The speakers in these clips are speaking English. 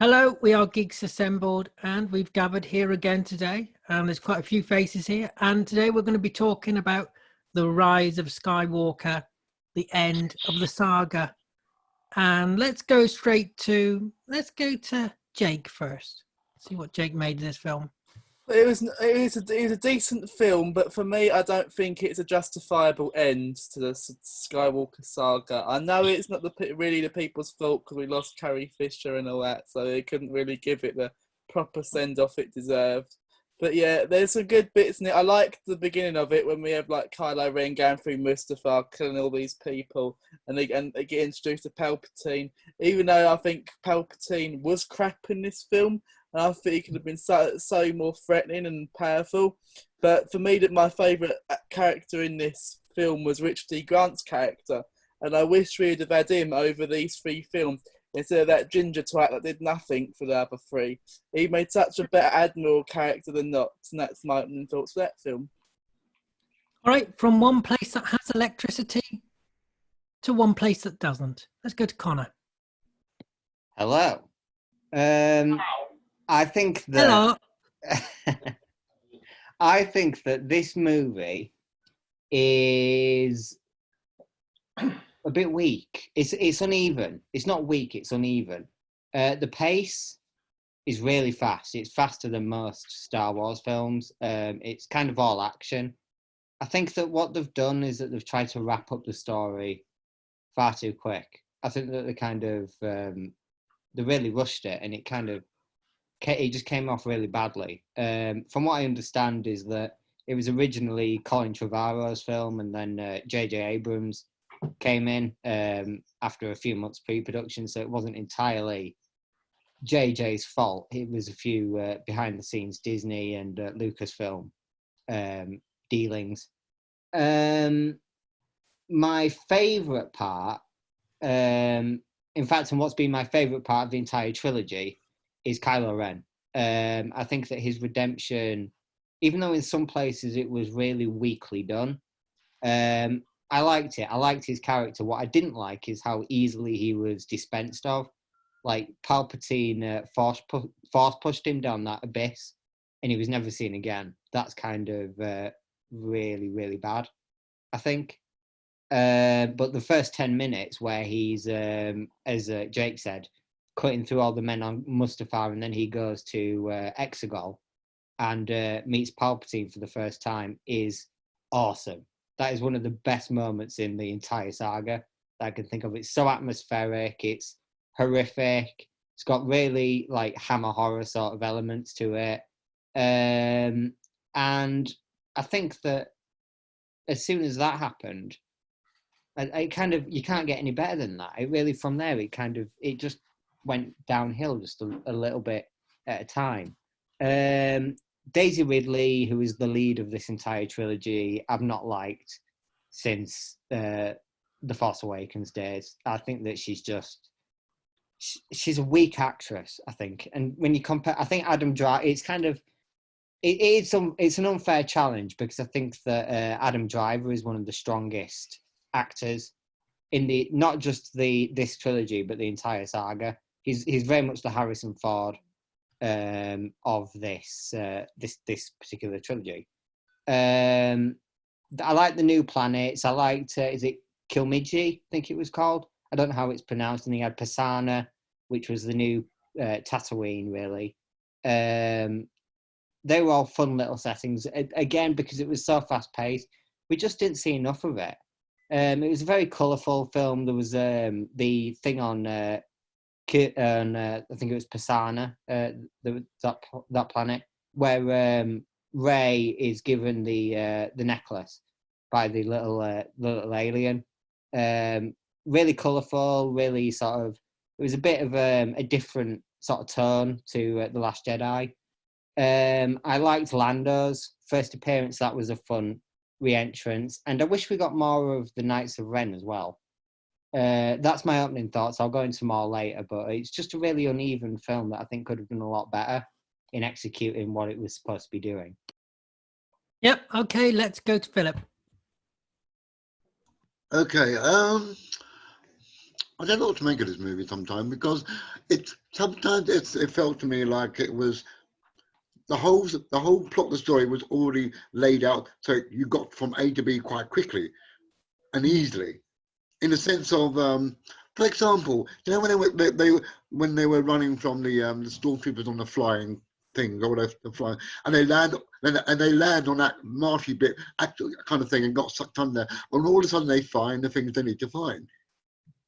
Hello, we are Geeks Assembled, and we've gathered here again today. And there's quite a few faces here. And today we're going to be talking about the Rise of Skywalker, the end of the saga. And let's go to Jake first. See what Jake made of this film. It was a decent film, but for me, I don't think it's a justifiable end to the Skywalker saga. I know it's not really the people's fault because we lost Carrie Fisher and all that, so they couldn't really give it the proper send off it deserved. But yeah, there's some good bits in it. I like the beginning of it when we have like Kylo Ren going through Mustafar, killing all these people, and they get introduced to Palpatine. Even though I think Palpatine was crap in this film, and I think he could have been so more threatening and powerful. But for me, my favourite character in this film was Richard D. Grant's character, and I wish we'd have had him over these three films instead of that ginger twat that did nothing for the other three. He made such a better Admiral character than Knox, and that's my opening thoughts for that film. All right, from one place that has electricity to one place that doesn't. Let's go to Connor. Hello. I think that I think that this movie is a bit weak. It's uneven. It's not weak, it's uneven. The pace is really fast. It's faster than most Star Wars films. It's kind of all action. I think that what they've done is that they've tried to wrap up the story far too quick. I think that they really rushed it, and it just came off really badly. From what I understand is that it was originally Colin Trevorrow's film, and then J.J. Abrams came in after a few months pre-production, so it wasn't entirely JJ's fault. It was a few behind-the-scenes Disney and Lucasfilm dealings. My favourite part, in fact, and what's been my favourite part of the entire trilogy, is Kylo Ren. I think that his redemption, even though in some places it was really weakly done, I liked it. I liked his character. What I didn't like is how easily he was dispensed of. Like Palpatine force pushed him down that abyss, and he was never seen again. That's kind of really, really bad, I think. But the first 10 minutes where he's, as Jake said, cutting through all the men on Mustafar, and then he goes to Exegol and meets Palpatine for the first time is awesome. That is one of the best moments in the entire saga that I can think of. It's so atmospheric, it's horrific, it's got really like Hammer horror sort of elements to it. And I think that as soon as that happened, you can't get any better than that. It really, from there, it just went downhill just a little bit at a time. Daisy Ridley, who is the lead of this entire trilogy, I've not liked since The Force Awakens days. I think that she's a weak actress, I think. And when you compare, I think Adam Driver, it's an unfair challenge because I think that Adam Driver is one of the strongest actors in not just this trilogy but the entire saga. He's very much the Harrison Ford of this particular trilogy. I like the new planets. I liked is it Kilmiji? I think it was called. I don't know how it's pronounced. And he had Pisana, which was the new Tatooine. Really, they were all fun little settings. Again, because it was so fast paced, we just didn't see enough of it. It was a very colourful film. There was the thing on I think it was Pisana, that planet, where Rey is given the necklace by the little alien. Really colourful, really sort of. It was a bit of a different sort of tone to The Last Jedi. I liked Lando's first appearance. That was a fun re-entrance, and I wish we got more of the Knights of Ren as well. That's my opening thoughts. I'll go into more later, but it's just a really uneven film that I think could have done a lot better in executing what it was supposed to be doing. Yep. Okay, let's go to Philip. Okay. I don't know what to make of this movie sometimes, because it felt to me like it was the whole plot of the story was already laid out, so you got from A to B quite quickly and easily. In the sense of, for example, you know, when they were running from the stormtroopers on the flying thing, or the flying, and they land on that marshy bit, actual kind of thing, and got sucked under, and all of a sudden they find the things they need to find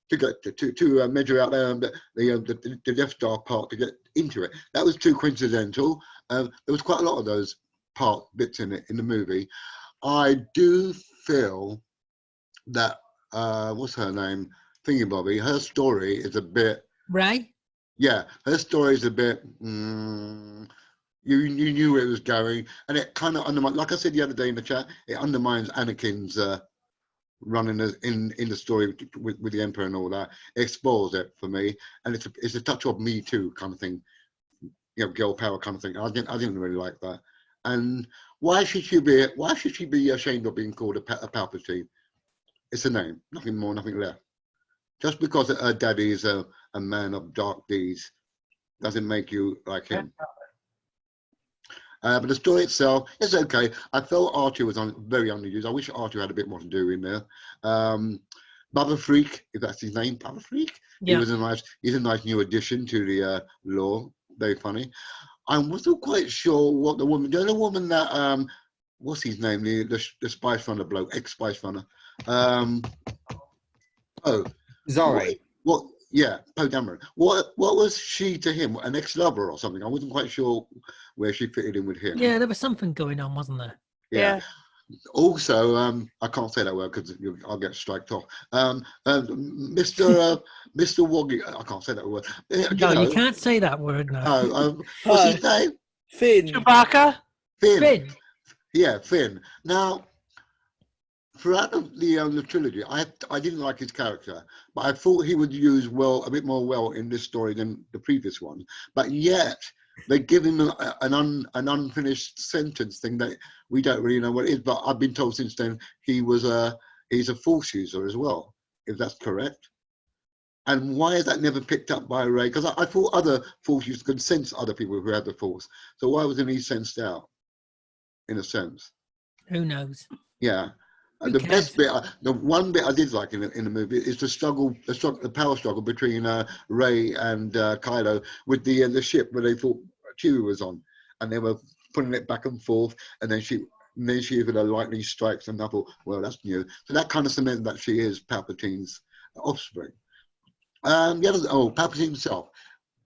to get to measure out the Death Star part to get into it. That was too coincidental. There was quite a lot of those bits in the movie. I do feel that what's her name, Thingy Bobby, her story is a bit Ray. Yeah, her story is a bit. You knew where it was going, and it kind of undermines. Like I said the other day in the chat, it undermines Anakin's running in the story with the Emperor and all that. It spoils it for me, and it's a touch of Me Too kind of thing, you know, girl power kind of thing. I didn't really like that. And why should she be ashamed of being called a Palpatine? It's a name, nothing more, nothing less. Just because her daddy is a man of dark deeds doesn't make you like him. But the story itself is okay. I felt Archie was very underused. I wish Archie had a bit more to do in there. Baba Freak, if that's his name, Baba Freak. Yeah. He's a nice new addition to the lore. Very funny. I wasn't quite sure what the woman that what's his name, the Spice Runner bloke, ex-Spice Runner. Zori. What? Yeah, Poe Dameron. What was she to him? An ex-lover or something? I wasn't quite sure where she fitted in with him. Yeah, there was something going on, wasn't there? Yeah. Also, I can't say that word because I'll get striked off. Mr. Woggy, I can't say that word. You can't say that word now. What's his name? Finn. Chewbacca. Finn. Yeah, Finn. Now, throughout the trilogy, I didn't like his character, but I thought he would use a bit more in this story than the previous one. But yet they give him an unfinished sentence thing that we don't really know what it is. But I've been told since then he's a Force user as well, if that's correct. And why is that never picked up by Rey? Because I thought other Force users could sense other people who had the Force. So why wasn't he sensed out, in a sense? Who knows? Yeah. The best bit, the one bit I did like in the movie is the power struggle between Rey and Kylo with the ship where they thought Chewie was on, and they were putting it back and forth, and then she with her lightning strikes, and I thought, well, that's new. So that kind of cemented that she is Palpatine's offspring. Palpatine himself,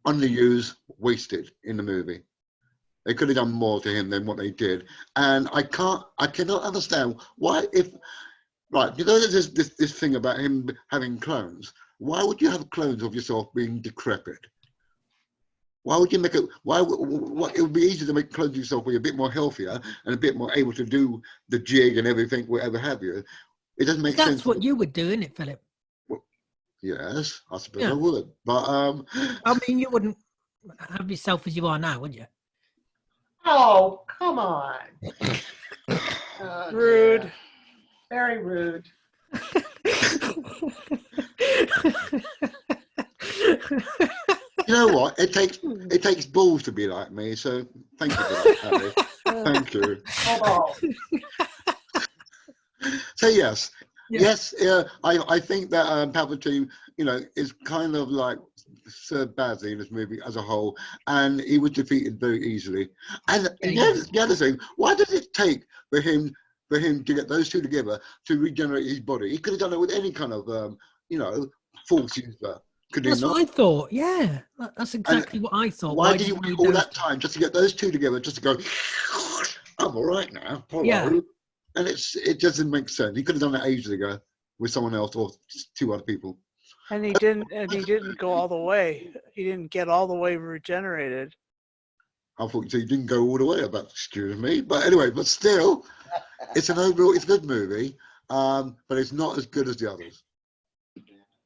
underused, wasted in the movie. They could have done more to him than what they did, and I cannot understand why. There's this thing about him having clones. Why would you have clones of yourself being decrepit? Why would you make it? It would be easier to make clones of yourself where you're a bit more healthier and a bit more able to do the jig and everything, whatever have you. It doesn't make sense. That's what you would do, isn't it, Philip? Well, yes, I suppose I would, but I mean, you wouldn't have yourself as you are now, would you? Oh, come on. Rude. Yeah. Very rude. You know what? It takes balls to be like me. So thank you for that, Harry. Thank you. Oh. So yes, I think that Palpatine, is kind of like served badly in this movie as a whole, and he was defeated very easily. And the other thing, why does it take for him to get those two together to regenerate his body? He could have done it with any kind of Force user. Could he not? That's what I thought. Yeah, that's exactly what I thought. Why did he wait all that time just to get those two together, just to go, I'm all right now. Hello. Yeah. And it doesn't make sense. He could have done it ages ago with someone else or two other people. And he didn't go all the way. He didn't get all the way regenerated. I thought he didn't go all the way. Excuse me. But anyway, but still, it's a good movie. But it's not as good as the others,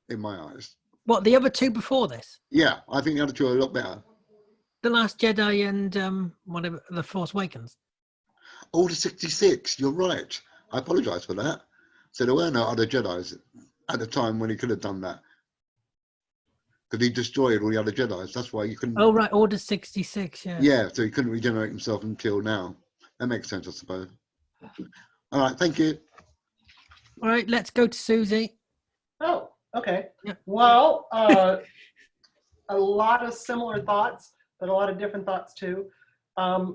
in my eyes. What, the other two before this? Yeah, I think the other two are a lot better. The Last Jedi and whatever, The Force Awakens. Order 66, you're right. I apologise for that. So there were no other Jedis at the time when he could have done that. because he destroyed all the other Jedi's. That's why you couldn't. Oh, right. Order 66. Yeah. Yeah, so he couldn't regenerate himself until now. That makes sense, I suppose. All right, thank you. All right. Let's go to Susie. Oh, okay. Yeah. Well, a lot of similar thoughts, but a lot of different thoughts too. I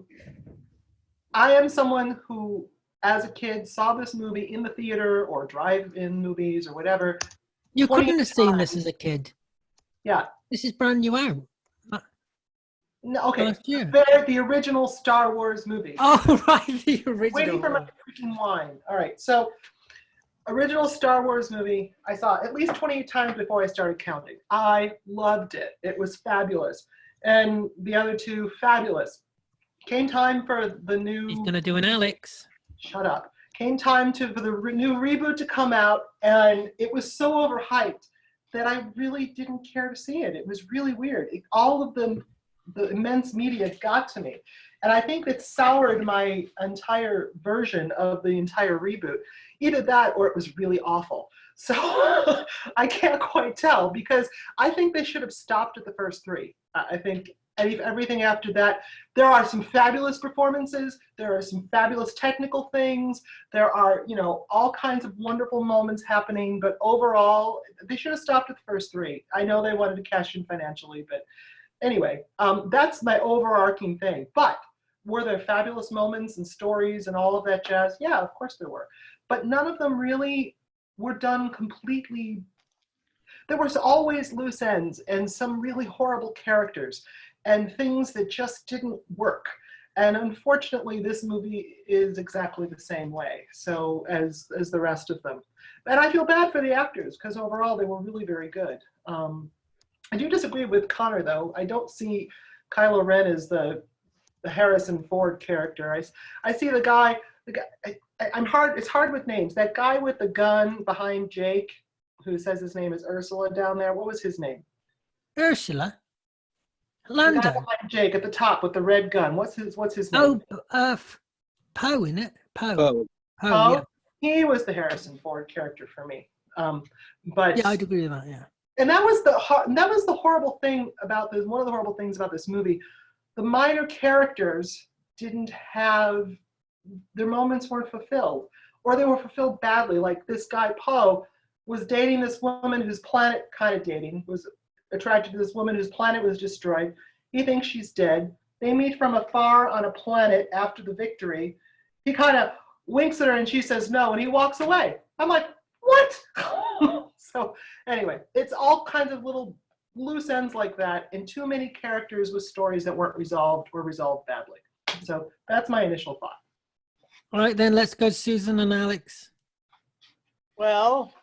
am someone who, as a kid, saw this movie in the theater or drive-in movies or whatever. You 20 couldn't have seen times. this as a kid. Yeah. This is brand new out. No, okay. Last year. The original Star Wars movie. Oh, right. The original. Waiting for my freaking wine. All right. So, original Star Wars movie, I saw at least 20 times before I started counting. I loved it. It was fabulous. And the other two, fabulous. Came time for the new... He's going to do an Alex. Shut up. Came time for the new reboot to come out, and it was so overhyped that I really didn't care to see it. It was really weird. All of the immense media got to me. And I think it soured my entire version of the entire reboot. Either that or it was really awful. So I can't quite tell, because I think they should have stopped at the first three. I think everything after that, there are some fabulous performances. There are some fabulous technical things. There are, all kinds of wonderful moments happening. But overall, they should have stopped at the first three. I know they wanted to cash in financially, but anyway, that's my overarching thing. But were there fabulous moments and stories and all of that jazz? Yeah, of course there were. But none of them really were done completely. There was always loose ends and some really horrible characters and things that just didn't work. And unfortunately, this movie is exactly the same way, so as the rest of them. And I feel bad for the actors, because overall they were really very good. I do disagree with Connor, though. I don't see Kylo Ren as the Harrison Ford character. I see the guy. It's hard with names. That guy with the gun behind Jake, who says his name is Ursula down there. What was his name? Ursula? The guy Lando? behind Jake at the top with the red gun. What's his name? Oh, Poe, isn't it? Poe. Oh, Poe, yeah. He was the Harrison Ford character for me. But Yeah, I'd agree with that, yeah. and that was the horrible thing about this. One of the horrible things about this movie, the minor characters didn't have, their moments weren't fulfilled, or they were fulfilled badly. Like this guy Poe was dating this woman whose planet, was attracted to this woman whose planet was destroyed. He thinks she's dead. They meet from afar on a planet after the victory. He kind of winks at her and she says no, and he walks away. I'm like, what? So anyway, it's all kinds of little loose ends like that, and too many characters with stories that weren't resolved or resolved badly. So that's my initial thought. All right, then let's go to Susan and Alex. Well,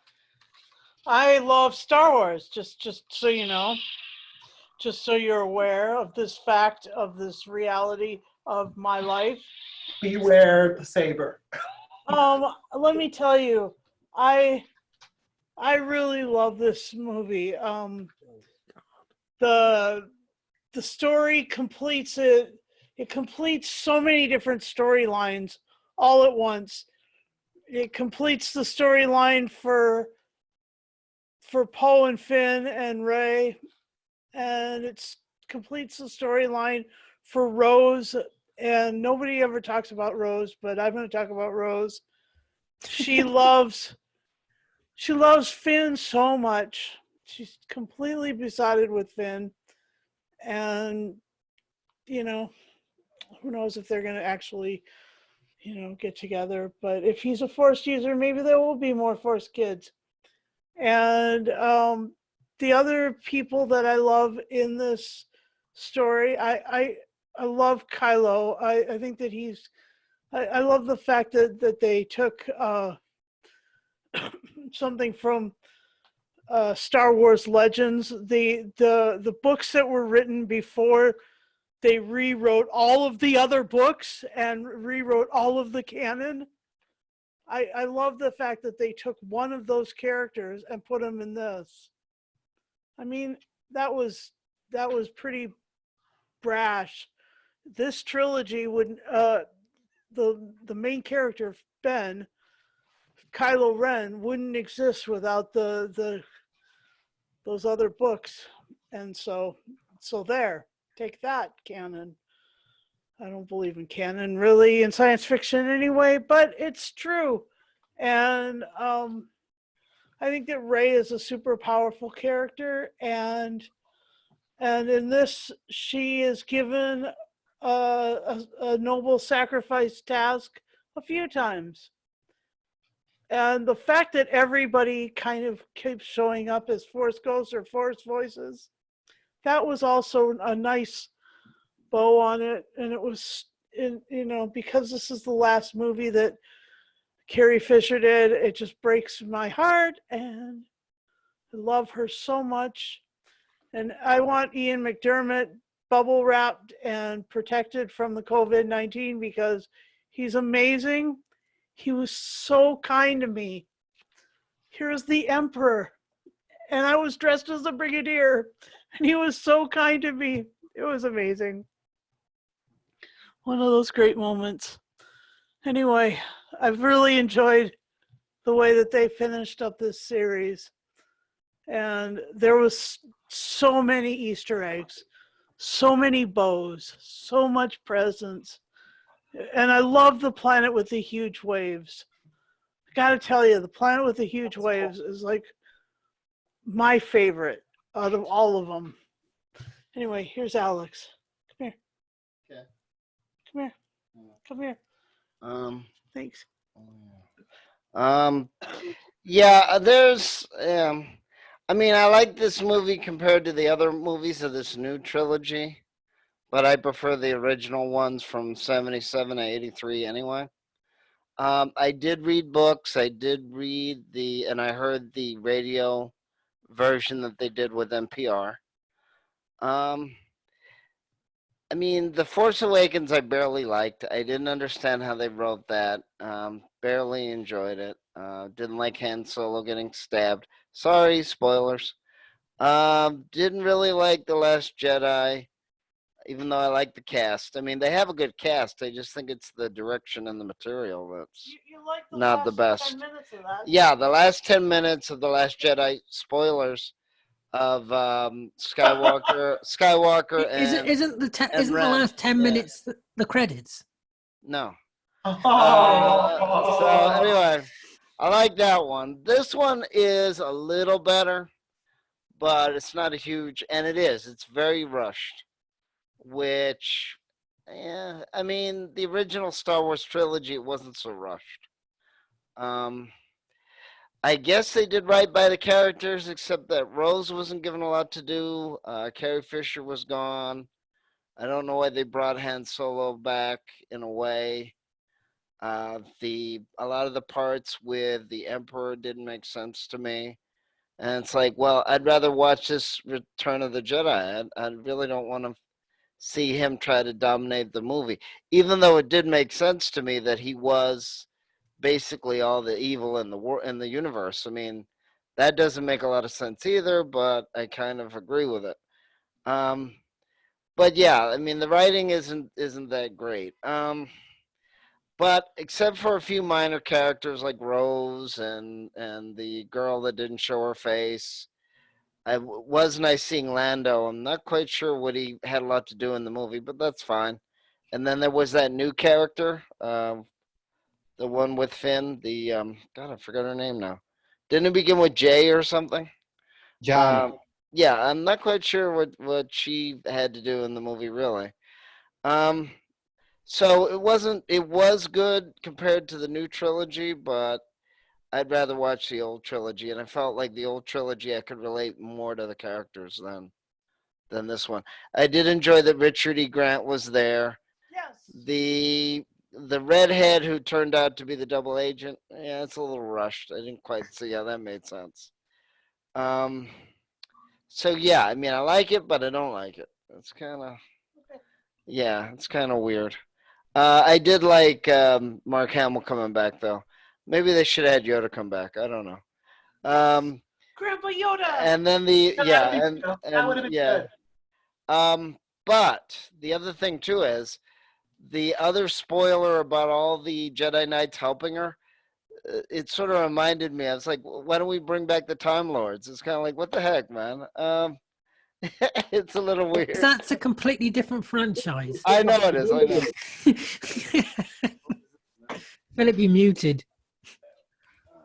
I love Star Wars, just so you know, just so you're aware of this fact, of this reality of my life. Beware the saber. Let me tell you, I really love this movie. The story completes it. It completes so many different storylines all at once. It completes the storyline for Poe and Finn and Rey, and it completes the storyline for Rose. And nobody ever talks about Rose, but I'm going to talk about Rose. She loves Finn so much. She's completely besotted with Finn, and who knows if they're going to actually get together. But if he's a Force user, maybe there will be more Force kids. And the other people that I love in this story, I love Kylo. I think that I love the fact that they took something from Star Wars Legends, the books that were written before they rewrote all of the other books and rewrote all of the canon. I love the fact that they took one of those characters and put him in this. I mean, that was pretty brash. This trilogy would the main character Ben, Kylo Ren, wouldn't exist without those other books. And so there, take that, canon. I don't believe in canon really in science fiction anyway, but it's true. And I think that Rey is a super powerful character, and in this she is given a noble sacrifice task a few times. And the fact that everybody kind of keeps showing up as Force ghosts or Force voices, that was also a nice bow on it. And it was, because this is the last movie that Carrie Fisher did, it just breaks my heart. And I love her so much. And I want Ian McDermott bubble wrapped and protected from the COVID-19 because he's amazing. He was so kind to me. Here's the Emperor, and I was dressed as a brigadier, and he was so kind to me. It was amazing. One of those great moments. Anyway, I've really enjoyed the way that they finished up this series. And there was so many Easter eggs, so many bows, so much presents. And I love the planet with the huge waves. I gotta tell you, the planet with the huge waves is like my favorite out of all of them. Anyway, here's Alex. Come here. Okay. Come here. Come here. Um. Thanks. Yeah. There's. I mean, I like this movie compared to the other movies of this new trilogy, but I prefer the original ones from 77 to 83 anyway. I did read books. I did read and I heard the radio version that they did with NPR. I mean, The Force Awakens I barely liked. I didn't understand how they wrote that. Barely enjoyed it. Didn't like Han Solo getting stabbed. Sorry, spoilers. Didn't really like The Last Jedi, even though I like the cast. I mean, they have a good cast. I just think it's the direction and the material that's You like the not the last best. 10 minutes of that? Yeah, the last 10 minutes of The Last Jedi, spoilers, of Skywalker Isn't the Ren. last 10 Yeah. minutes the credits? No. Oh. So anyway, I like that one. This one is a little better, but it's not a huge, and it's very rushed, which, yeah, I mean, the original Star Wars trilogy, it wasn't so rushed. I guess they did right by the characters, except that Rose wasn't given a lot to do. Carrie Fisher was gone. I don't know why they brought Han Solo back in a way. A lot of the parts with the Emperor didn't make sense to me. And it's like, well, I'd rather watch this Return of the Jedi. I really don't want to see him try to dominate the movie, even though it did make sense to me that he was basically all the evil in the universe. I mean, that doesn't make a lot of sense either, but I kind of agree with it. But yeah, I mean, the writing isn't that great. But except for a few minor characters like Rose and the girl that didn't show her face, was nice seeing Lando. I'm not quite sure what he had a lot to do in the movie, but that's fine. And then there was that new character, the one with Finn. God, I forgot her name now. Didn't it begin with J or something? John. Yeah, I'm not quite sure what she had to do in the movie, really. So it was good compared to the new trilogy, but I'd rather watch the old trilogy, and I felt like the old trilogy I could relate more to the characters than this one. I did enjoy that Richard E. Grant was there. Yes. The redhead who turned out to be the double agent, yeah, it's a little rushed. I didn't quite see how that made sense. So yeah, I mean, I like it, but I don't like it. It's kind of, yeah, it's kind of weird. I did like Mark Hamill coming back, though. Maybe they should have had Yoda come back. I don't know. Grandpa Yoda. And then That would have been good. But the other thing too is the other spoiler about all the Jedi Knights helping her. It sort of reminded me. I was like, why don't we bring back the Time Lords? It's kind of like, what the heck, man? It's a little weird. That's a completely different franchise. I know it is. I know. Philip, you muted.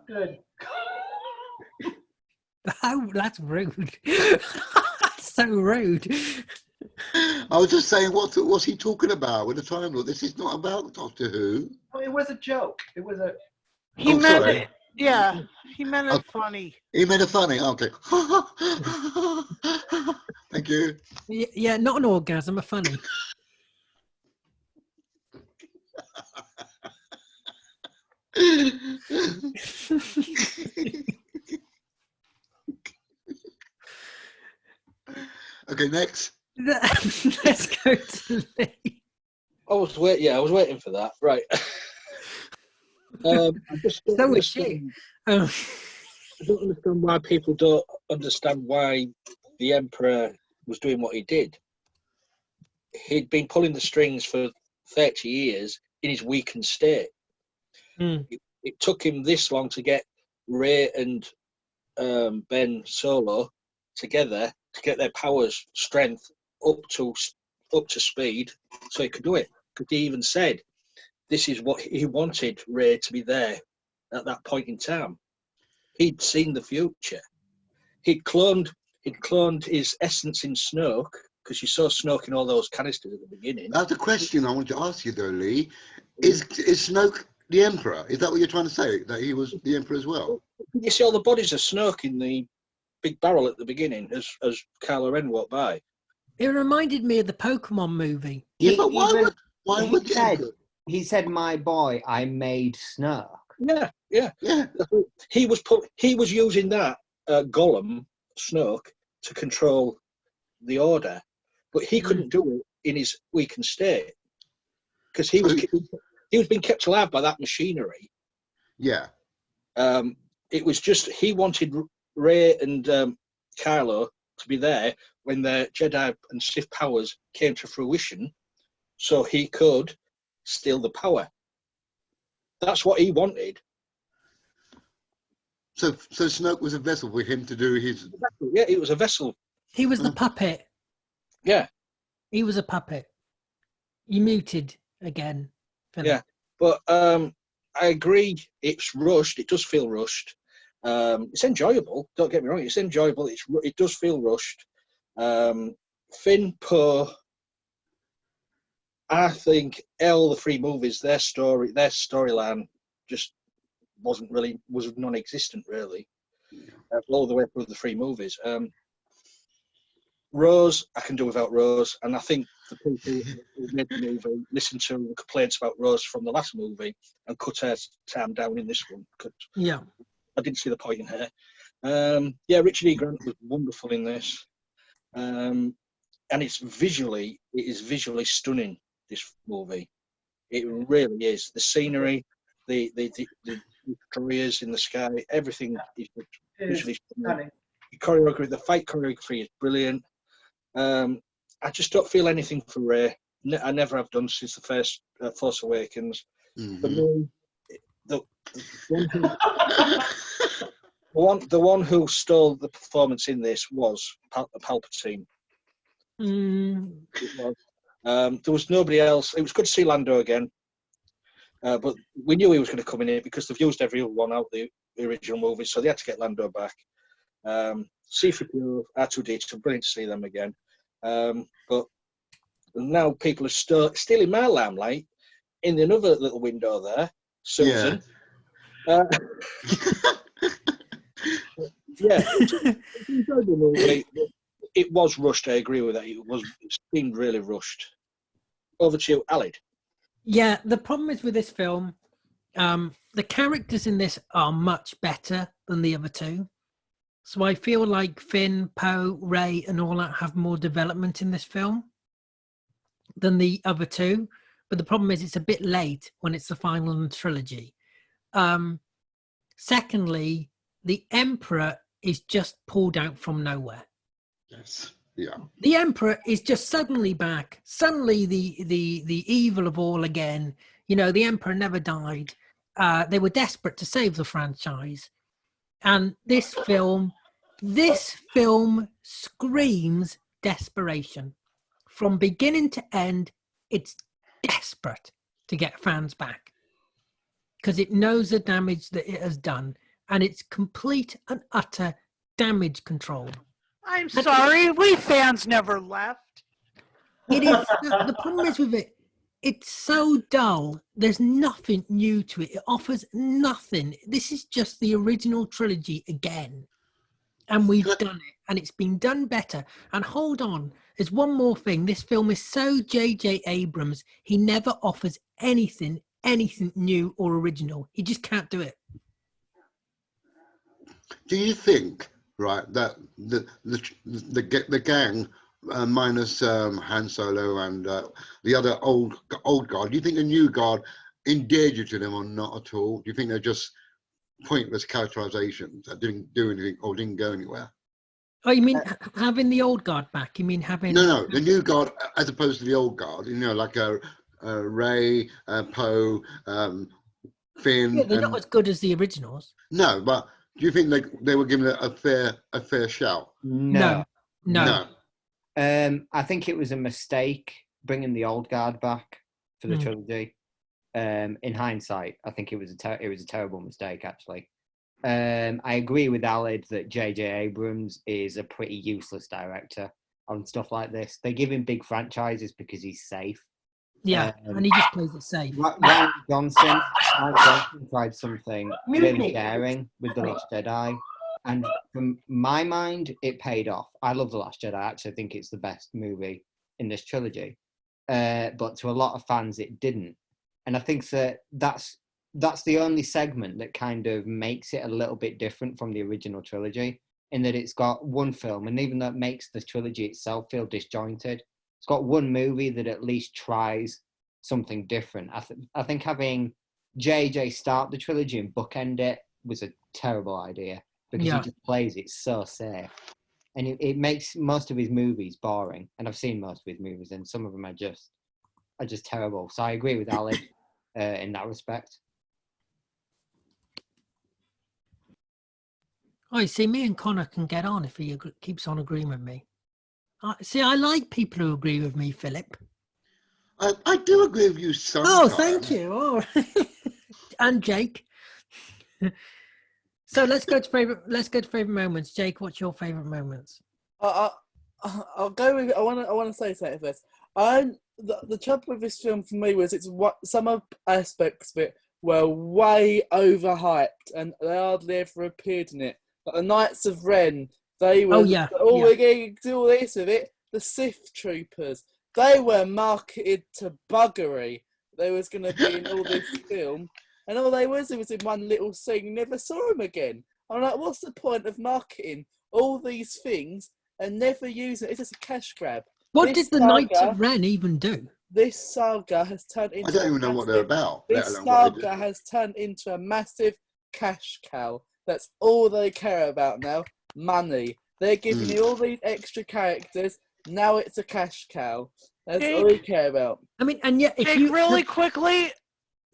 Good. Oh, that's rude. That's so rude. I was just saying, what's he talking about with the Time Lord? This is not about Doctor Who. Well, it was a joke. It was a. He Oh, meant sorry. it. Yeah, he meant it Oh. funny. He made it funny. Okay. Thank you. Yeah, not an orgasm, a funny. Okay, next. Let's go to Lee. I was waiting for that. Right. I just don't So was she. understand- Oh. I don't understand why people don't understand why the Emperor was doing what he did. He'd been pulling the strings for 30 years in his weakened state. Mm. It took him this long to get Ray and Ben Solo together to get their powers, strength up to speed, so he could do it. Because he even said, "This is what he wanted Ray to be there at that point in time." He'd seen the future. He'd cloned his essence in Snoke, because you saw Snoke in all those canisters at the beginning. That's a question I want to ask you, though, Lee. Is Snoke the Emperor? Is that what you're trying to say? That he was the Emperor as well? You see all the bodies of Snoke in the big barrel at the beginning as Kylo Ren walked by. It reminded me of the Pokemon movie. Yeah, but why would the he said, Emperor? he said, "My boy, I made Snoke." Yeah. Yeah. He was using that Gollum Snoke to control the Order, but he couldn't do it in his weakened state because he was being kept alive by that machinery. Yeah. It was just he wanted Rey and Kylo to be there when their Jedi and Sith powers came to fruition, so he could steal the power. That's what he wanted. So Snoke was a vessel for him to do his. Yeah, it was a vessel. He was the puppet. Yeah. He was a puppet. You muted again, Philip. Yeah, but I agree. It's rushed. It does feel rushed. It's enjoyable. Don't get me wrong. It's enjoyable. It does feel rushed. Finn, Poe. I think all the three movies, their storyline just was non-existent really, all the way through the three movies. Rose, I can do without Rose, and I think the people who made the movie listened to the complaints about Rose from the last movie and cut her time down in this one. Yeah. I didn't see the point in her. Yeah, Richard E. Grant was wonderful in this, and it is visually stunning. This movie, it really is. The scenery, the destroyers in the sky, everything is visually stunning. The fight choreography is brilliant. I just don't feel anything for Rey. I never have done since the first Force Awakens. Mm-hmm. For me, the one who stole the performance in this was Palpatine. It was. There was nobody else. It was good to see Lando again, but we knew he was going to come in here because they've used everyone out the original movie, so they had to get Lando back. C-3PO, R2-D2, brilliant to see them again. But now people are stealing my limelight in another little window there, Susan. Yeah. Enjoyed the movie. It was rushed. I agree with that. It seemed really rushed. Over to you, Alid. Yeah, the problem is with this film, the characters in this are much better than the other two. So I feel like Finn, Poe, Rey, and all that have more development in this film than the other two. But the problem is it's a bit late when it's the final in the trilogy. Secondly, the Emperor is just pulled out from nowhere. Yes. Yeah. The Emperor is just suddenly back. Suddenly the evil of all again. You know, the Emperor never died. They were desperate to save the franchise. And this film screams desperation. From beginning to end, it's desperate to get fans back because it knows the damage that it has done, and it's complete and utter damage control. I'm sorry, we fans never left. It is the problem is with it. It's so dull. There's nothing new to it. It offers nothing. This is just the original trilogy again. And we've done it. And it's been done better. And hold on. There's one more thing. This film is so J.J. Abrams. He never offers anything new or original. He just can't do it. Do you think, right, that the gang, minus Han Solo and the other old guard, do you think the new guard endeared you to them or not at all? Do you think they're just pointless characterizations that didn't do anything or didn't go anywhere? Oh, you mean having the old guard back? You mean having... No, the new guard as opposed to the old guard, like Ray, Poe, Finn. Yeah, they're not as good as the originals. No, but do you think they were given a fair shout? No. I think it was a mistake bringing the old guard back for the trilogy. In hindsight, I think it was a terrible mistake, actually. I agree with Aled that J.J. Abrams is a pretty useless director on stuff like this. They give him big franchises because he's safe. Yeah, and he just plays it safe. Ryan Johnson tried something really daring with The Last Jedi. And from my mind, it paid off. I love The Last Jedi. I actually think it's the best movie in this trilogy. But to a lot of fans, it didn't. And I think that's the only segment that kind of makes it a little bit different from the original trilogy, in that it's got one film, and even though it makes the trilogy itself feel disjointed, it's got one movie that at least tries something different. I think having JJ start the trilogy and bookend it was a terrible idea, because he just plays it so safe. And it makes most of his movies boring. And I've seen most of his movies, and some of them are just terrible. So I agree with Ali in that respect. Oh, you see, me and Connor can get on if he keeps on agreeing with me. I like people who agree with me, Philip. I do agree with you sometimes. Oh, thank you. Oh. And Jake. So let's go to favorite moments. Jake, what's your favorite moments? I'll go with. I want to say something first. The trouble with this film for me was some of aspects of it were way overhyped, and they hardly ever appeared in it. Like the Knights of Ren, they were. We're going to do all this with it. The Sith Troopers, they were marketed to buggery. They was going to be in all this film. And all it was in one little scene. You never saw him again. I'm like, what's the point of marketing all these things and never using it? It's just a cash grab. What did the Knights of Ren even do? This saga has turned into... I don't even know what they're about. This saga has turned into a massive cash cow. That's all they care about now. Money. They're giving you all these extra characters. Now it's a cash cow. That's all they care about. I mean, and yet... really quickly...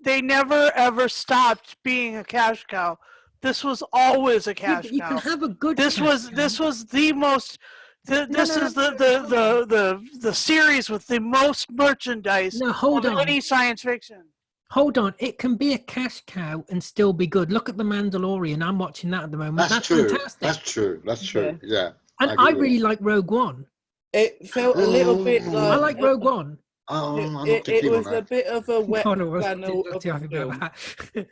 They never ever stopped being a cash cow. This was always a cash cow. You can have a good. This was the most. This is the series with the most merchandise. No, hold on. Any science fiction. Hold on, it can be a cash cow and still be good. Look at The Mandalorian. I'm watching that at the moment. That's true. Fantastic. That's true. Yeah. And I really like Rogue One. It felt a little bit like... I like Rogue One. It was a bit of a wet flannel of a film.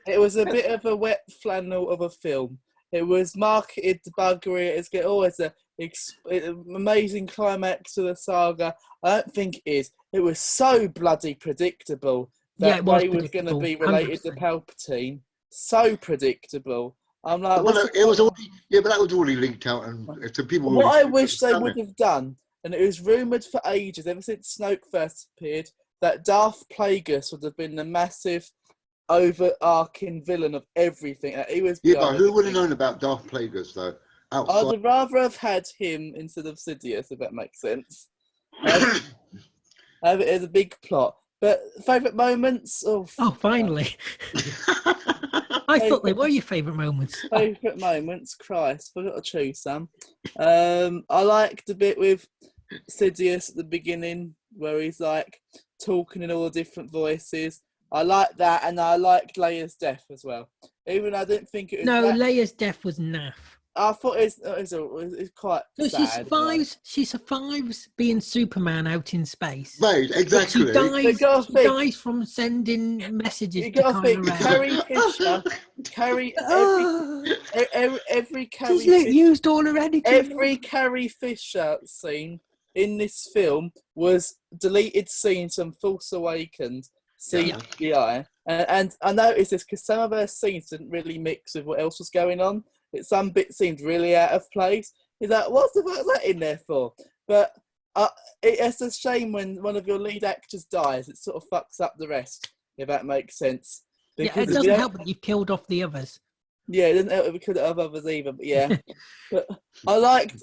It was a bit of a wet flannel of a film. It was marketed to buggery. It's an amazing climax to the saga. I don't think it is. It was so bloody predictable that Rey was going to be related 100%. To Palpatine. So predictable. I'm like, it was already, but that was already leaked out, and to people. What I wish they would have done. And it was rumoured for ages, ever since Snoke first appeared, that Darth Plagueis would have been the massive, overarching villain of everything. He was. Yeah, but who would have known about Darth Plagueis, though? Outside. I'd rather have had him instead of Sidious, if that makes sense. Have it as a big plot. But favourite moments? Oh, finally. I thought they were your favourite moments. Favourite moments? Christ, I've got to choose some. I liked the bit with Sidious at the beginning, where he's like talking in all the different voices. I like that, and I liked Leia's death as well. Even I didn't think it was. No, Leia's death was naff. I thought it's quite So sad. she survives being Superman out in space. Right, But exactly. she dies from sending messages You to gotta think, Kylo Ren. Carrie every Carrie She's Fisher, used all her energy. every Carrie Fisher scene in this film was deleted scenes from Force Awakens CGI, and I noticed this because some of her scenes didn't really mix with what else was going on. Some bits seemed really out of place. He's like, what's the fuck that in there for? But it's a shame when one of your lead actors dies. It sort of fucks up the rest, if that makes sense. Because it doesn't help that you've killed off the others. Yeah, it doesn't help that we could have others either, but yeah. But I liked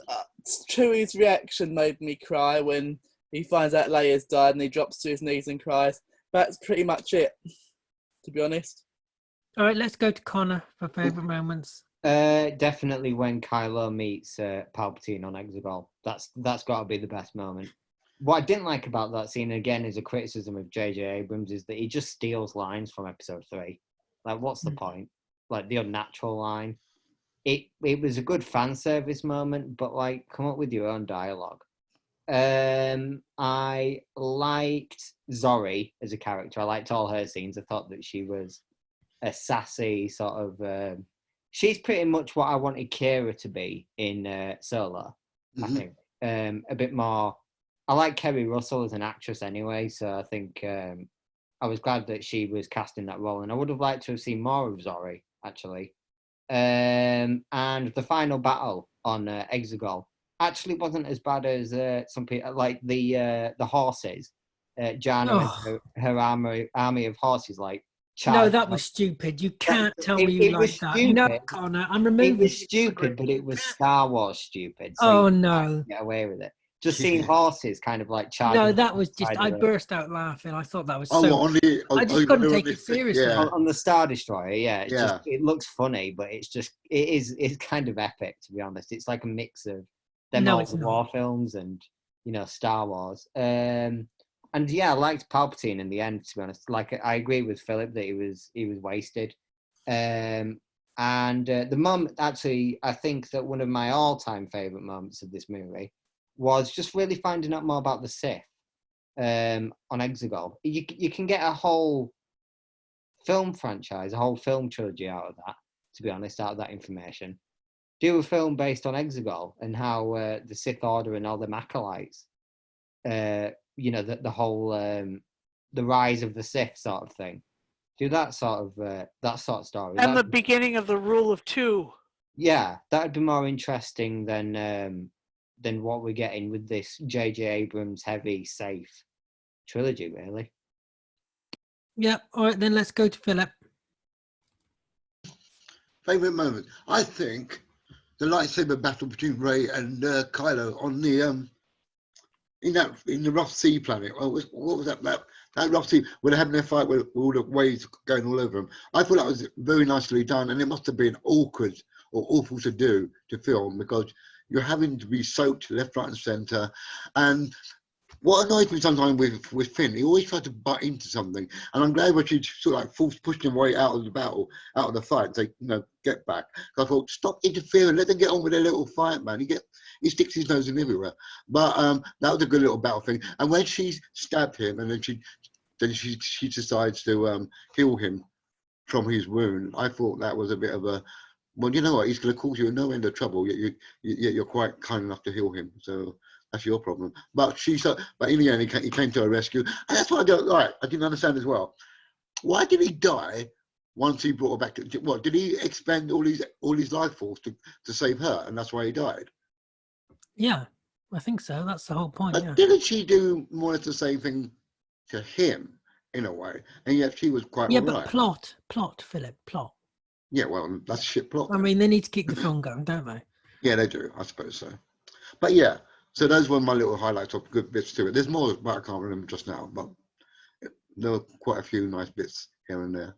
Chewie's reaction made me cry when he finds out Leia's died and he drops to his knees and cries. That's pretty much it, to be honest. All right, let's go to Connor for favourite moments. Definitely when Kylo meets Palpatine on Exegol. That's got to be the best moment. What I didn't like about that scene, again, is a criticism of J.J. Abrams, is that he just steals lines from Episode 3. Like, what's the point? Like, the unnatural line. It was a good fan service moment, but, like, come up with your own dialogue. I liked Zori as a character. I liked all her scenes. I thought that she was a sassy sort of... she's pretty much what I wanted Kira to be in Solo, I think. A bit more... I like Kerry Russell as an actress anyway, so I think I was glad that she was cast in that role, and I would have liked to have seen more of Zori, actually. And the final battle on Exegol actually wasn't as bad as some people, like the horses. Jana and her army of horses, like, no, that was stupid. You can't tell me you like that. Stupid. No, Connor, I'm removing. It was stupid, but it was Star Wars stupid. So no, get away with it. Just seeing horses kind of like charging. No, that was just. I burst out laughing. I thought that was I just couldn't take it seriously. On the Star Destroyer, it looks funny, but it's kind of epic, to be honest. It's like a mix of them old war films and Star Wars. And yeah, I liked Palpatine in the end, to be honest. Like, I agree with Philip that he was wasted. And the moment, actually, I think that one of my all-time favourite moments of this movie was just really finding out more about the Sith on Exegol. You can get a whole film franchise, a whole film trilogy out of that, to be honest, out of that information. Do a film based on Exegol and how the Sith Order and all the acolytes, the whole the rise of the Sith sort of thing. Do that sort of story. And the beginning of the Rule of Two. Yeah, that'd be more interesting than what we're getting with this J.J. Abrams heavy, safe trilogy, really. Yeah, all right, then let's go to Philip. Favourite moment? I think the lightsaber battle between Rey and Kylo on the in the rough sea planet. What was that? That rough sea where they're having their fight with all the waves going all over them. I thought that was very nicely done, and it must have been awkward or awful to do to film because you're having to be soaked left, right, and centre. And what annoys me sometimes with Finn, he always tries to butt into something. And I'm glad when she sort of like pushed him away out of the battle, out of the fight, say, get back. I thought, stop interfering, let them get on with their little fight, man. He sticks his nose in everywhere. But that was a good little battle thing. And when she stabbed him, and then she decides to heal him from his wound, I thought that was a bit of a, well, you know what? He's going to cause you no end of trouble. Yet you're quite kind enough to heal him. So that's your problem. But but in the end, he came to her rescue, and that's why I didn't understand as well. Why did he die once he brought her back? What did he expend all his life force to save her, and that's why he died? Yeah, I think so. That's the whole point. But didn't she do more or less the same thing to him in a way? And yet she was quite all right. But plot, Philip, plot. Yeah, well, that's a shit plot. I mean, they need to keep the film going, don't they? Yeah, they do. I suppose so. But yeah, so those were my little highlights of good bits to it. There's more, but I can't remember just now. But there were quite a few nice bits here and there.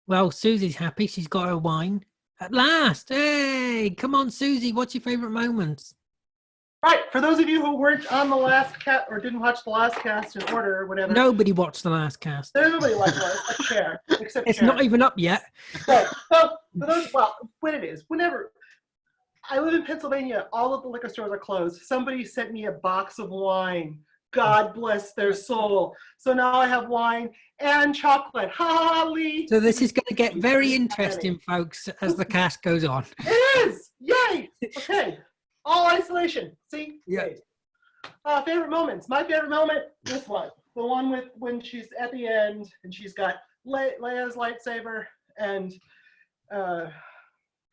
Well, Susie's happy. She's got her wine. At last! Hey! Come on, Susie. What's your favourite moments? Right. For those of you who weren't on the last cast or didn't watch the last cast in order or whatever, Nobody watched the last cast. nobody watched the last except Cher. Except It's Cher. not even up yet. Right. So for those, well, when it is, whenever. I live in Pennsylvania. All of the liquor stores are closed. Somebody sent me a box of wine. God bless their soul. So now I have wine and chocolate. Holly. So this is going to get very interesting, folks, as the cast goes on. It is. Yay. Okay. All isolation. See? Yeah. Yay. Favorite moments. My favorite moment, this one. The one with when she's at the end and she's got Leia's lightsaber and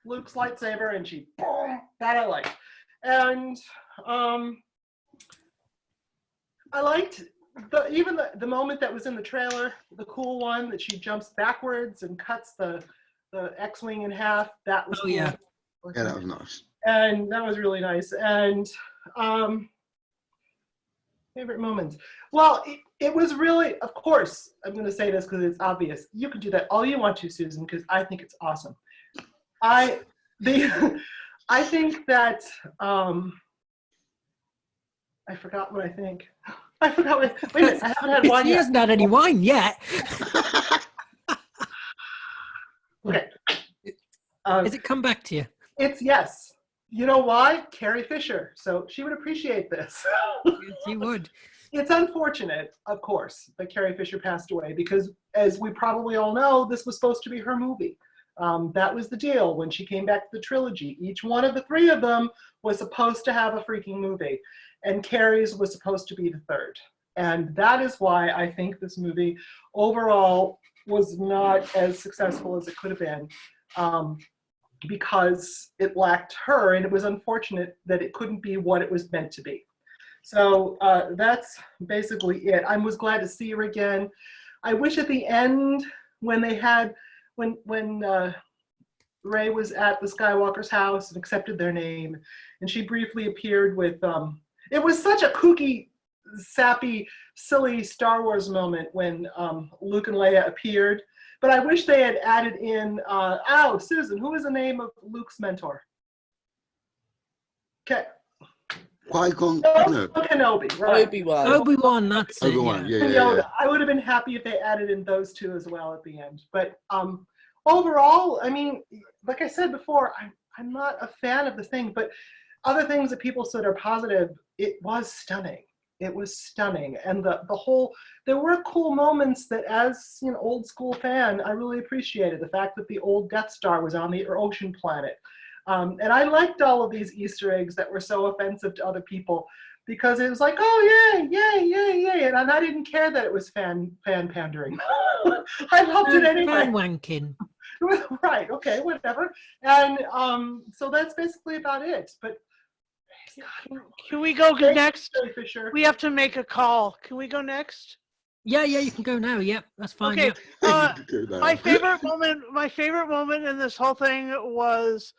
Luke's lightsaber and she, boom, that I liked. And I liked even the moment that was in the trailer, the cool one that she jumps backwards and cuts the X-Wing in half. That was cool. Yeah. Yeah, that was nice. And that was really nice. And favorite moments. Well, it was really, of course, I'm going to say this because it's obvious. You can do that all you want to, Susan, because I think it's awesome. I think that I forgot what I think. I forgot what. Wait a minute, I haven't had wine He yet. hasn't had any wine yet. Okay. Has it come back to you? It's yes. You know why? Carrie Fisher. So she would appreciate this. Yes, he would. It's unfortunate, of course, that Carrie Fisher passed away because, as we probably all know, this was supposed to be her movie. That was the deal when she came back to the trilogy. Each one of the three of them was supposed to have a freaking movie, and Carrie's was supposed to be the third. And that is why I think this movie overall was not as successful as it could have been, because it lacked her, and it was unfortunate that it couldn't be what it was meant to be. So that's basically it. I was glad to see her again. I wish at the end when they had, when Rey was at the Skywalker's house and accepted their name, and she briefly appeared with, it was such a kooky, sappy, silly Star Wars moment when Luke and Leia appeared. But I wish they had added in, Susan, who is the name of Luke's mentor? Okay. Qui-Gon Kenobi, right? Obi-Wan. Obi-Wan, that's it. Obi-Wan, Yeah. yeah, And yeah, Yoda. yeah. I would have been happy if they added in those two as well at the end. But overall, I mean, like I said before, I'm not a fan of the thing, but other things that people said are positive, it was stunning. It was stunning. And the whole, there were cool moments that as an old school fan, I really appreciated. The fact that the old Death Star was on the ocean planet. And I liked all of these Easter eggs that were so offensive to other people because it was like, oh, yay, yay, yay, yay. And I didn't care that it was fan pandering. I loved it anyway. Fan wanking. Right, okay, whatever. And so that's basically about it. But Can we go thank you, next? Carrie Fisher. We have to make a call. Can we go next? Yeah, you can go now. Yep, that's fine. Okay. Yeah. My favorite moment in this whole thing was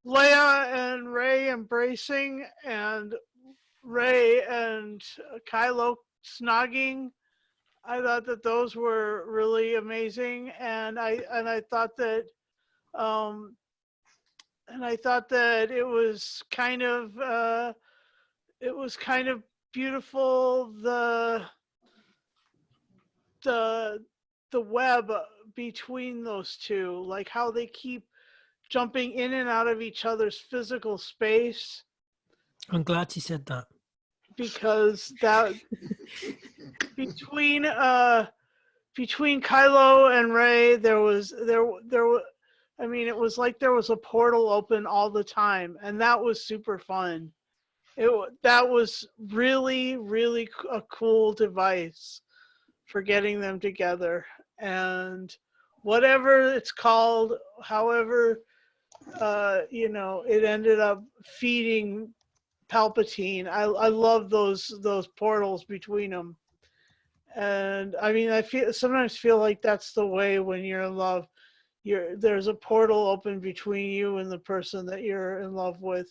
Leia and Rey embracing and Rey and Kylo snogging. I thought that those were really amazing, and I thought that it was kind of beautiful, the web between those two, like how they keep jumping in and out of each other's physical space. I'm glad you said that. Because that between Kylo and Rey, there was I mean, it was like there was a portal open all the time, and that was super fun. That was really, really a cool device for getting them together. And whatever it's called, however, it ended up feeding Palpatine. I love those portals between them. And I mean, I sometimes feel like that's the way when you're in love. There's a portal open between you and the person that you're in love with.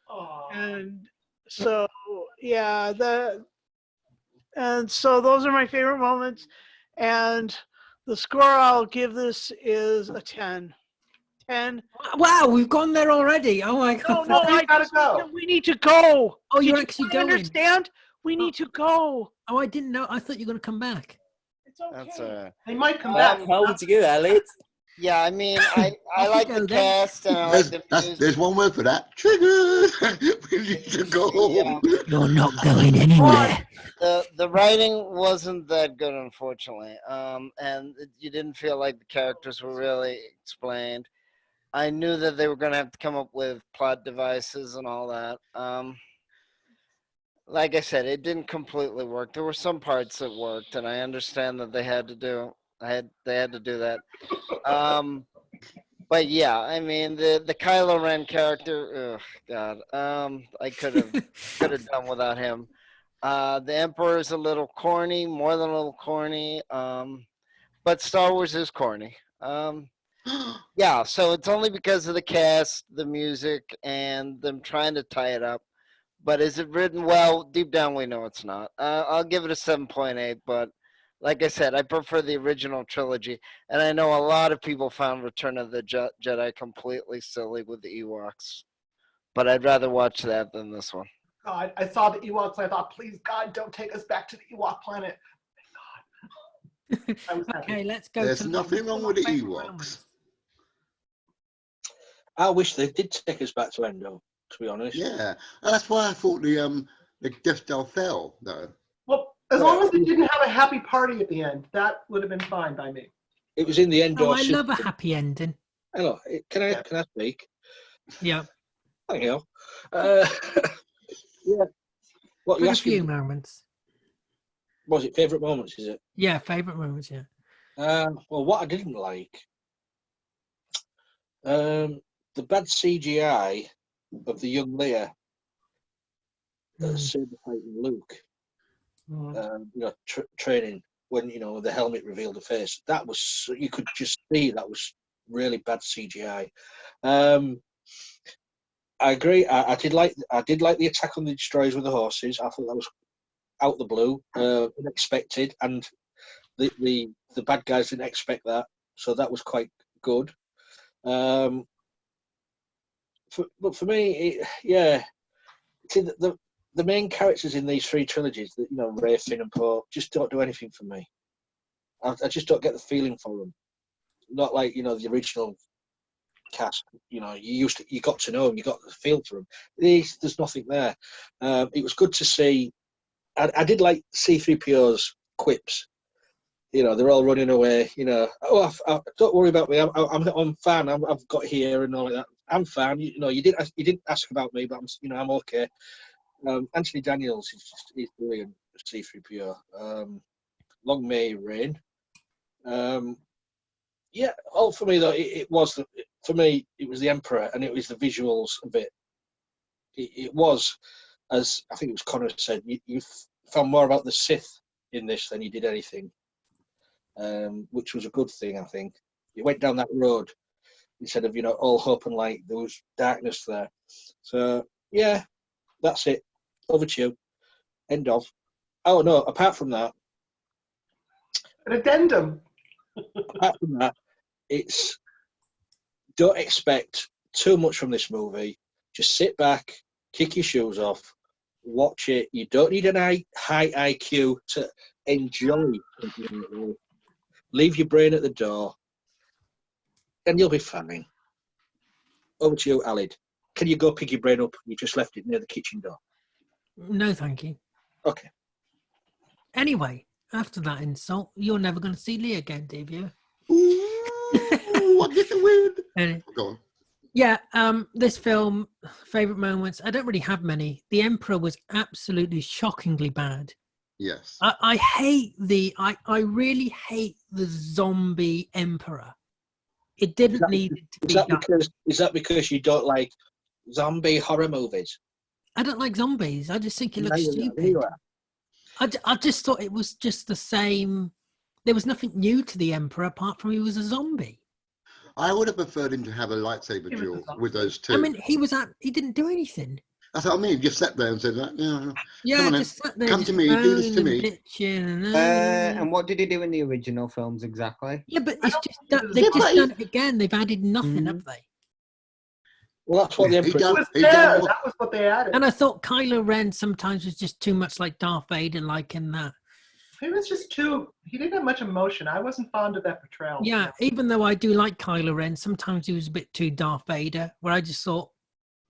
Aww. And so yeah, so those are my favorite moments. And the score I'll give this is a 10. Ken. Wow, we've gone there already. Oh my No, god. no, We gotta go. we need to go. Oh, Did you're you actually not going. understand? We need to go. Oh, I didn't know. I thought you were going to come back. It's okay. That's They might come back. How would you get Elliot? yeah. I mean, I Off you like go the then. cast and I like the music. There's one word for that. Trigger. We need to go. Yeah. You're not going anywhere. The writing wasn't that good, unfortunately. And you didn't feel like the characters were really explained. I knew that they were going to have to come up with plot devices and all that. Like I said, it didn't completely work. There were some parts that worked, and I understand that they had to do that. But yeah, I mean the Kylo Ren character, oh God, I could have done without him. The Emperor is a little corny, more than a little corny. But Star Wars is corny. Yeah, so it's only because of the cast, the music, and them trying to tie it up. But is it written well? Deep down, we know it's not. I'll give it a 7.8, but like I said, I prefer the original trilogy. And I know a lot of people found Return of the Jedi completely silly with the Ewoks. But I'd rather watch that than this one. God, I saw the Ewoks and I thought, please, God, don't take us back to the Ewok planet. Thank God. I was happy. Okay, let's go. There's to nothing wrong with the favourite Ewoks. moments. I wish they did take us back to Endor, to be honest. Yeah, that's why I thought the Death Star fell though. Well, as long as they didn't have a happy party at the end, that would have been fine by me. It was in the Endor. Oh, I love a system. happy ending. Hello, can I speak? Yeah, Thank you. Yeah. What for you a few asking? moments. Was it favourite moments? Is it? Yeah, favourite moments. Yeah. Well, what I didn't like, the bad CGI of the young Leia, saber fighting Luke. Training when the helmet revealed the face. That was, you could just see that was really bad CGI. I agree. I did like the attack on the destroyers with the horses. I thought that was out the blue, unexpected, and the bad guys didn't expect that, so that was quite good. But for me, the main characters in these three trilogies, Ray, Finn, and Poe, just don't do anything for me. I just don't get the feeling for them. Not like the original cast. You got to know them, you got the feel for them. There's nothing there. It was good to see. I did like C-3PO's quips. They're all running away. Don't worry about me. I'm fine. I've got here and all like that. I'm fine. You didn't ask about me, but I'm okay. Anthony Daniels is brilliant. C-3PO. Long may he reign. All for me though. It was the Emperor, and it was the visuals of it. It was, as I think it was Connor said, you found more about the Sith in this than you did anything, which was a good thing. I think you went down that road instead of all hope and light. There was darkness there. So yeah, that's it. Over to you. End of. Oh no! Apart from that, An addendum. apart from that, don't expect too much from this movie. Just sit back, kick your shoes off, watch it. You don't need an high IQ to enjoy something. Leave your brain at the door, and you'll be fine. Over to you, Alid. Can you go pick your brain up? You just left it near the kitchen door. No, thank you. Okay. Anyway, after that insult, you're never going to see Lee again, Dave. You? Ooh, I get the win. Go on. Yeah, this film, favourite moments, I don't really have many. The Emperor was absolutely shockingly bad. Yes. I really hate the zombie Emperor. It didn't need to be done. Is that because you don't like zombie horror movies? I don't like zombies. I just think it looks stupid. I just thought it was just the same. There was nothing new to the Emperor apart from he was a zombie. I would have preferred him to have a lightsaber duel with those two. I mean, he didn't do anything. That's what I mean. Just sat there and said, "Come Yeah, on, then. just sat there, Come just to me, do this to moaning and me." bitching And what did he do in the original films exactly? yeah, but I it's don't just think that it was they've a just lot. done it again. They've added nothing, Mhm. have they? Well, that's what the He Emperor. done- It was he done there. what- That was what they added. And I thought Kylo Ren sometimes was just too much like Darth Vader, like in that. He was just too. He didn't have much emotion. I wasn't fond of that portrayal. Yeah, even though I do like Kylo Ren, sometimes he was a bit too Darth Vader, where I just thought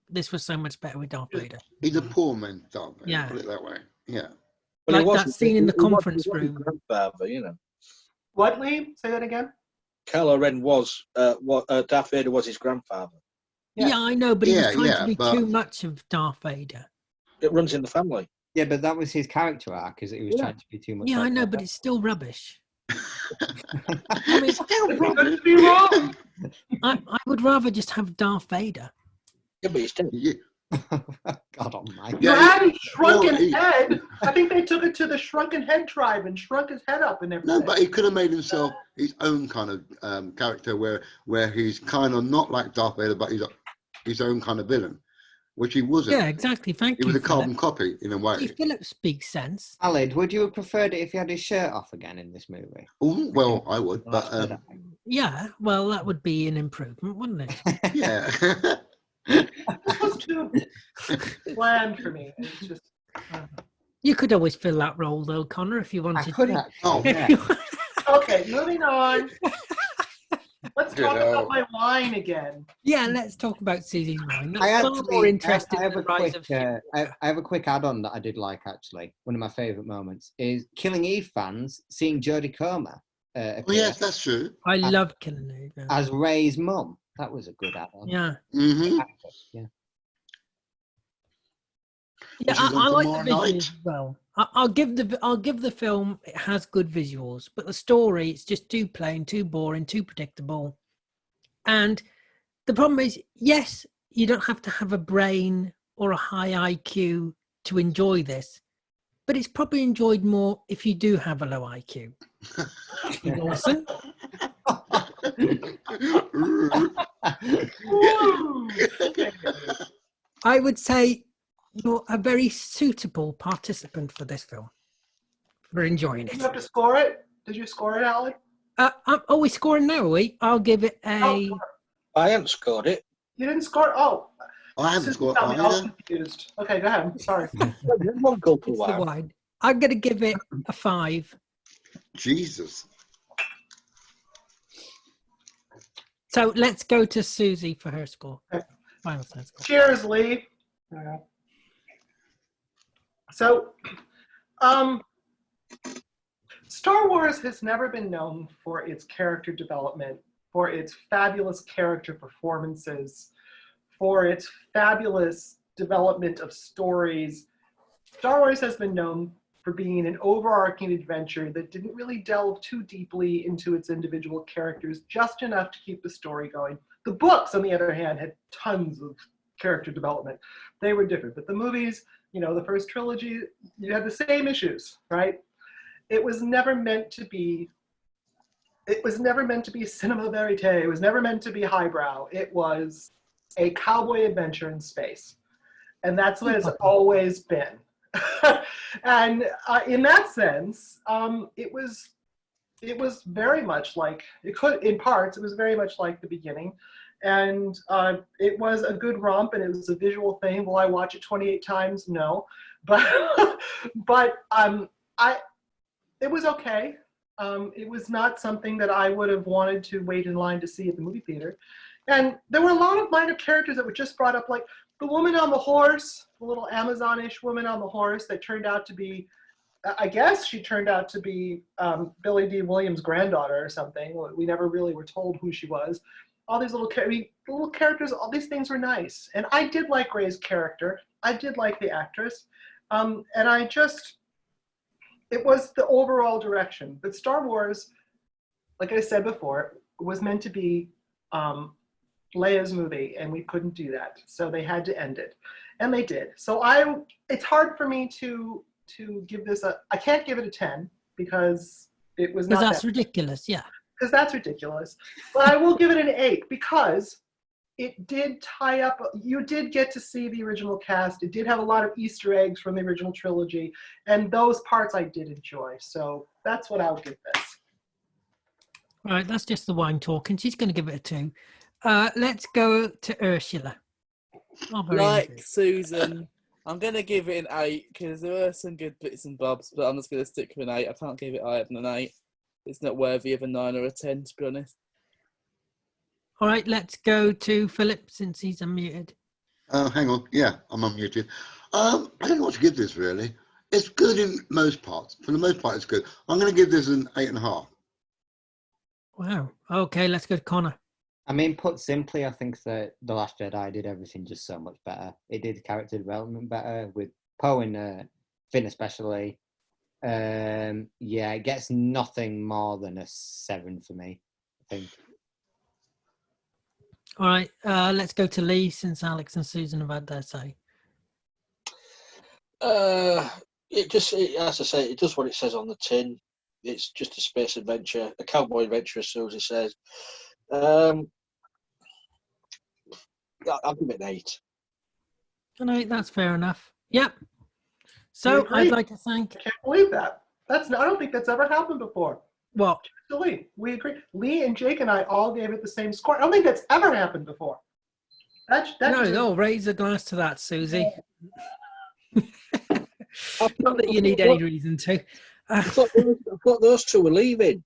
this was so much better with Darth Vader. He's a poor man, Darth Vader, Yeah. put it that way. Yeah. Well, he Like that wasn't- scene in the he wasn't- conference he wasn't room. Grandfather, you know. What, Lee? Say that again. Kylo Ren was Darth Vader was his grandfather. Yeah. Yeah, I know, but he was Yeah, trying yeah, to be but- too much of Darth Vader. It runs in the family. Yeah, but that was his character arc, is that he was Yeah. trying to be too much. Yeah, like I know, that. but it's still rubbish. I mean, still It's rubbish. good to be wrong. I would rather just have Darth Vader. Yeah, but he's dead. Yeah. God almighty. You Yeah, had his shrunken well, he- head. I think they took it to the shrunken head tribe and shrunk his head up and everything. No, but he could have made himself his own kind of character where he's kind of not like Darth Vader, but he's his own kind of villain, which he wasn't. Yeah, exactly. Thank He you. was a carbon Philip. copy in a way. See, Philip speaks sense. Alid, would you have preferred it if he had his shirt off again in this movie? Oh, well, I would, Well, but that's good, I think. Yeah, well, that would be an improvement, wouldn't it? yeah. This was too bland for me. It's just. You could always fill that role, though, Connor, if you I wanted could to. actually. Oh. Yeah. Okay, moving on. Let's talk Ditto. about my wine again. Yeah, let's talk about Susie's wine. That's I far more actually, interesting I have a than Rise quick, of I have a quick add-on that I did like actually. One of my favourite moments is Killing Eve fans seeing Jodie Comer Oh, appear yes, that's true. I love Killing Eve. as Ray's mum. That was a good add-on. Yeah, Mm-hmm. Yeah. yeah, Which is I on like tomorrow the visuals night. as well. I'll give the film. It has good visuals, but the story it's just too plain, too boring, too predictable. And the problem is, yes, you don't have to have a brain or a high IQ to enjoy this, but it's probably enjoyed more if you do have a low IQ. Lawson? Woo! I would say you're a very suitable participant for this film, for enjoying Did it. you have to score it? Did you score it, Alan? Are we scoring now, are we? I'll give it a... Oh, I hadn't scored it. you didn't score? Oh. I haven't Susan scored got me all either. confused. Okay, go ahead. Sorry. One goal per It's the wine. wine. I'm going to give it a 5. Jesus. So let's go to Susie for her score. Okay. Final score. Cheers, Lee. So, Star Wars has never been known for its character development, for its fabulous character performances, for its fabulous development of stories. Star Wars has been known for being an overarching adventure that didn't really delve too deeply into its individual characters, just enough to keep the story going. The books, on the other hand, had tons of character development. They were different, but the movies, the first trilogy, you had the same issues, right? It was never meant to be cinema verite. It was never meant to be highbrow. It was a cowboy adventure in space. And that's what it's always been. And in that sense, it was very much like, it was very much like the beginning. And it was a good romp, and it was a visual thing. Will I watch it 28 times? No. But it was okay. It was not something that I would have wanted to wait in line to see at the movie theater. And there were a lot of minor characters that were just brought up, like the woman on the horse, the little Amazonish woman on the horse that turned out to be, I guess she turned out to be Billy D. Williams' granddaughter or something. We never really were told who she was. All these little characters, all these things were nice. And I did like Rey's character. I did like the actress. And it was the overall direction. But Star Wars, like I said before, was meant to be Leia's movie, and we couldn't do that. So they had to end it. And they did. So it's hard for me to give this I can't give it a 10 because it was not Because that's that. ridiculous, yeah. Because that's ridiculous. But I will give it an 8 because it did tie up. You did get to see the original cast. It did have a lot of Easter eggs from the original trilogy, and those parts I did enjoy. So that's what I would give this. All right, that's just the wine talking. She's going to give it a 2. Let's go to Ursula. Oh, very Like interesting. Susan, I'm going to give it an 8 because there were some good bits and bobs, but I'm just going to stick with an 8. I can't give it higher than an 8. It's not worthy of a 9 or a 10, to be honest. All right, let's go to Philip since he's unmuted. Hang on. Yeah, I'm unmuted. I don't know what to give this, really. It's good in most parts. For the most part, it's good. I'm going to give this an 8.5. Wow. Okay, let's go to Connor. I mean, put simply, I think that The Last Jedi did everything just so much better. It did character development better with Poe and Finn especially. Yeah, it gets nothing more than a 7 for me, I think. All right, let's go to Lee since Alex and Susan have had their say. As I say, it does what it says on the tin. It's just a space adventure, a cowboy adventure, as Susie says. I'll give it an 8. All right, that's fair enough. Yep. So agree. I'd like to thank. I can't believe that. I don't think that's ever happened before. What? Lee, we agree. Lee and Jake and I all gave it the same score. I don't think that's ever happened before. No, raise a glass to that, Susie. Not that you need any reason to. I thought those two were leaving.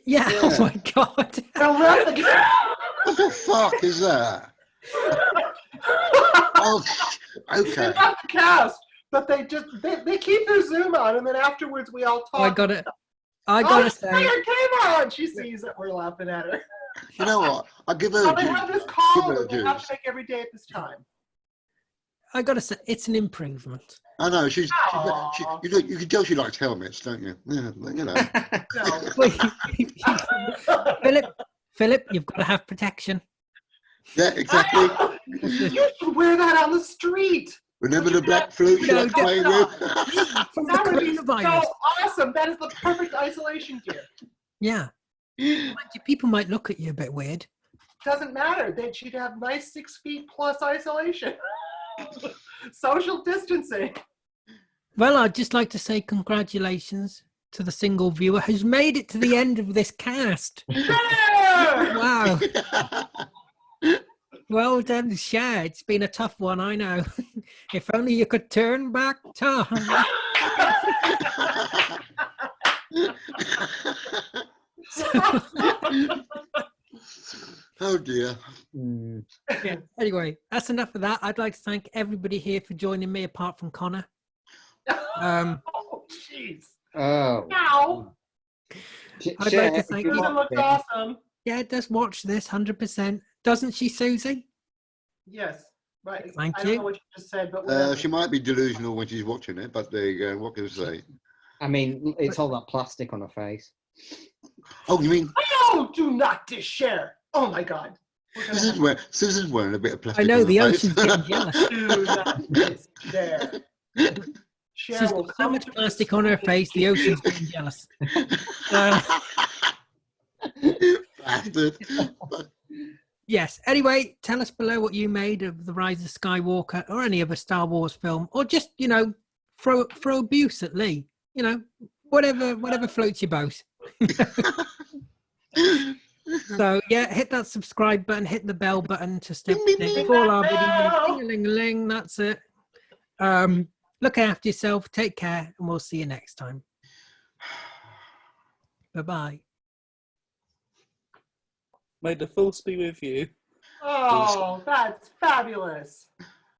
Yeah, oh my God. What the fuck is that? Oh, okay. They're not the cast, but they keep their Zoom on, and then afterwards we all talk. I gotta say. It came on. She sees that we're laughing at her. You know what? I'll give her a They juice. have this call that Give her they a have to juice. make every day at this time. I gotta say, it's an improvement. I know you can tell she likes helmets, don't you? Yeah, you know. Philip, you've got to have protection. Yeah, exactly. You should wear that on the street. Whenever the black flu shot's playing with. That would be so awesome. That is the perfect isolation gear. Yeah. People might look at you a bit weird. Doesn't matter. She'd have nice 6 feet plus isolation. Social distancing. Well, I'd just like to say congratulations to the single viewer who's made it to the end of this cast. Yeah! Wow. Well done, Shad. It's been a tough one, I know. If only you could turn back time. Oh dear. Yeah. Anyway, that's enough of that. I'd like to thank everybody here for joining me, apart from Connor. Oh, jeez. Oh. Now. I'd like to thank Susan looks awesome. Yeah, just watch this 100%. Doesn't she, Susie? Yes. Right. Thank I you. don't know what you just said, but whatever. She might be delusional when she's watching it, but there you go. What can I say? I mean, it's all that plastic on her face. Oh, you mean? Oh, do not share. Oh my God. Susan's wearing a bit of plastic. I know, on the her ocean's face. getting jealous. Do not share. She's got so much plastic on her face, the ocean's getting jealous. Bastard. Yes. Anyway, tell us below what you made of The Rise of Skywalker or any other Star Wars film, or just, throw abuse at Lee. Whatever floats your boat. So yeah, hit that subscribe button, hit the bell button to stay updated with all our videos. Ding-a-ling-a-ling, that's it. Look after yourself, take care, and we'll see you next time. Bye-bye. May the force be with you. Oh, that's fabulous.